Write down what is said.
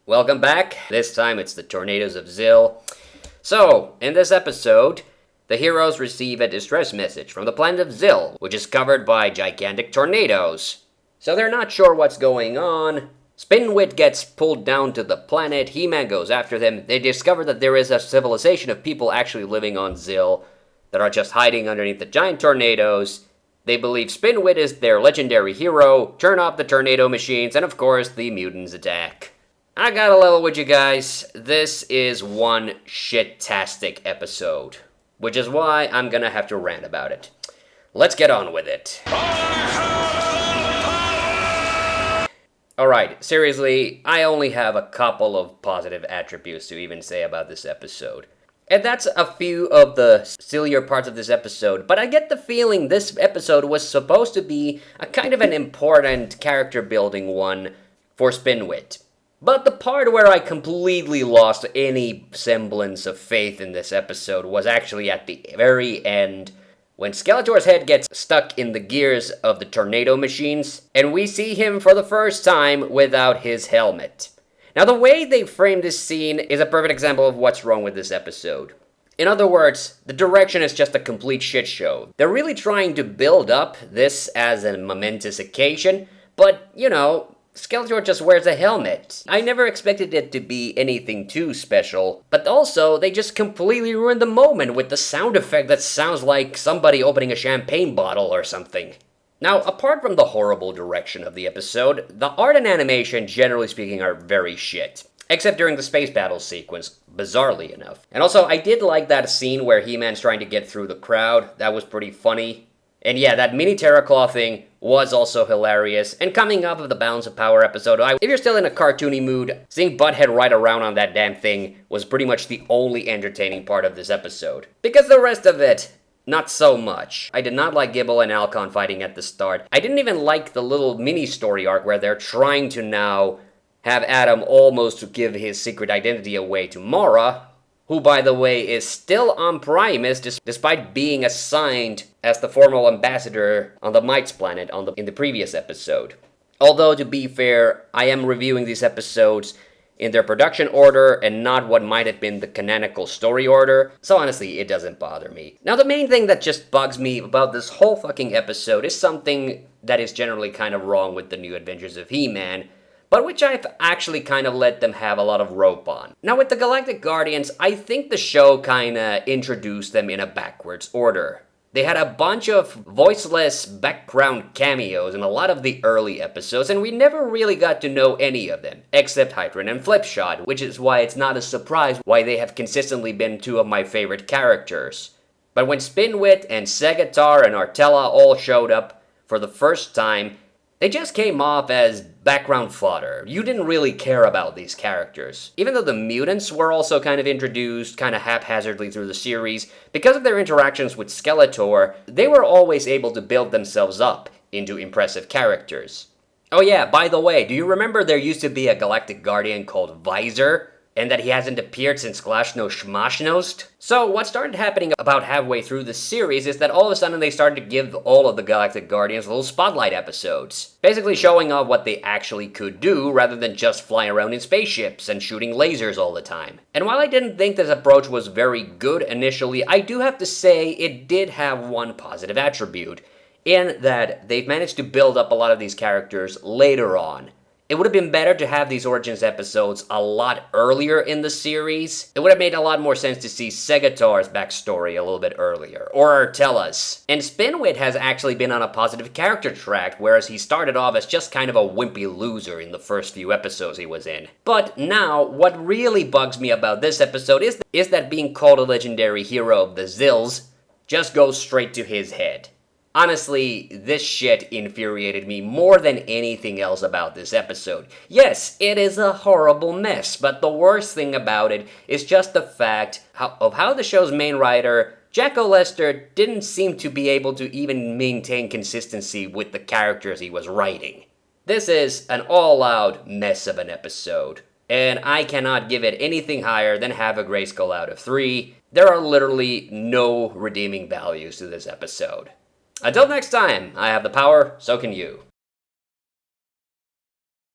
Welcome back. This time it's the Tornadoes of Zil. So, in this episode, the heroes receive a distress message from the planet of Zil, which is covered by gigantic tornadoes. So they're not sure what's going on. Spin-Wit gets pulled down to the planet, He-Man goes after them. They discover that there is a civilization of people actually living on Zil that are just hiding underneath the giant tornadoes. They believe Spin-Wit is their legendary hero, turn off the tornado machines, and of course the mutants attack. I gotta level with you guys, this is one shit-tastic episode, which is why I'm gonna have to rant about it. Let's get on with it. Alright, seriously, I only have a couple of positive attributes to even say about this episode. And that's a few of the sillier parts of this episode, but I get the feeling this episode was supposed to be a kind of an important character building one for Spin-Wit. But the part where I completely lost any semblance of faith in this episode was actually at the very end, when Skeletor's head gets stuck in the gears of the tornado machines, and we see him for the first time without his helmet. Now, the way they frame this scene is a perfect example of what's wrong with this episode. In other words, the direction is just a complete shit show. They're really trying to build up this as a momentous occasion, but, Skeletor just wears a helmet. I never expected it to be anything too special, but also, they just completely ruined the moment with the sound effect that sounds like somebody opening a champagne bottle or something. Now, apart from the horrible direction of the episode, the art and animation, generally speaking, are very shit. Except during the space battle sequence, bizarrely enough. And also, I did like that scene where He-Man's trying to get through the crowd. That was pretty funny. And yeah, that mini Terraclaw thing was also hilarious. And coming off of the Balance of Power episode, if you're still in a cartoony mood, seeing Butthead ride around on that damn thing was pretty much the only entertaining part of this episode. Because the rest of it, not so much. I did not like Gibble and Alcon fighting at the start. I didn't even like the little mini story arc where they're trying to now have Adam almost give his secret identity away to Mara, who, by the way, is still on Primus despite being assigned as the formal ambassador on the Mites planet in the previous episode. Although, to be fair, I am reviewing these episodes in their production order and not what might have been the canonical story order, so honestly, it doesn't bother me. Now, the main thing that just bugs me about this whole fucking episode is something that is generally kind of wrong with the New Adventures of He-Man, but which I've actually kind of let them have a lot of rope on. Now, with the Galactic Guardians, I think the show kinda introduced them in a backwards order. They had a bunch of voiceless background cameos in a lot of the early episodes, and we never really got to know any of them, except Hydron and Flipshot, which is why it's not a surprise why they have consistently been two of my favorite characters. But when Spin-Wit and Segatar and Artella all showed up for the first time, they just came off as background fodder. You didn't really care about these characters. Even though the mutants were also kind of introduced kind of haphazardly through the series, because of their interactions with Skeletor, they were always able to build themselves up into impressive characters. Oh yeah, by the way, do you remember there used to be a Galactic Guardian called Visor? And that he hasn't appeared since Glashno Schmashnost? So what started happening about halfway through the series is that all of a sudden they started to give all of the Galactic Guardians little spotlight episodes. Basically showing off what they actually could do rather than just flying around in spaceships and shooting lasers all the time. And while I didn't think this approach was very good initially, I do have to say it did have one positive attribute, in that they've managed to build up a lot of these characters later on. It would have been better to have these Origins episodes a lot earlier in the series. It would have made a lot more sense to see Segator's backstory a little bit earlier, or Artella's. And Spin-Wit has actually been on a positive character track, whereas he started off as just kind of a wimpy loser in the first few episodes he was in. But now, what really bugs me about this episode is that being called a legendary hero of the Zils just goes straight to his head. Honestly, this shit infuriated me more than anything else about this episode. Yes, it is a horrible mess, but the worst thing about it is just the fact of how the show's main writer, Jack O'Lester, didn't seem to be able to even maintain consistency with the characters he was writing. This is an all-out mess of an episode, and I cannot give it anything higher than Have a Grayskull out of 3. There are literally no redeeming values to this episode. Until next time, I have the power, so can you.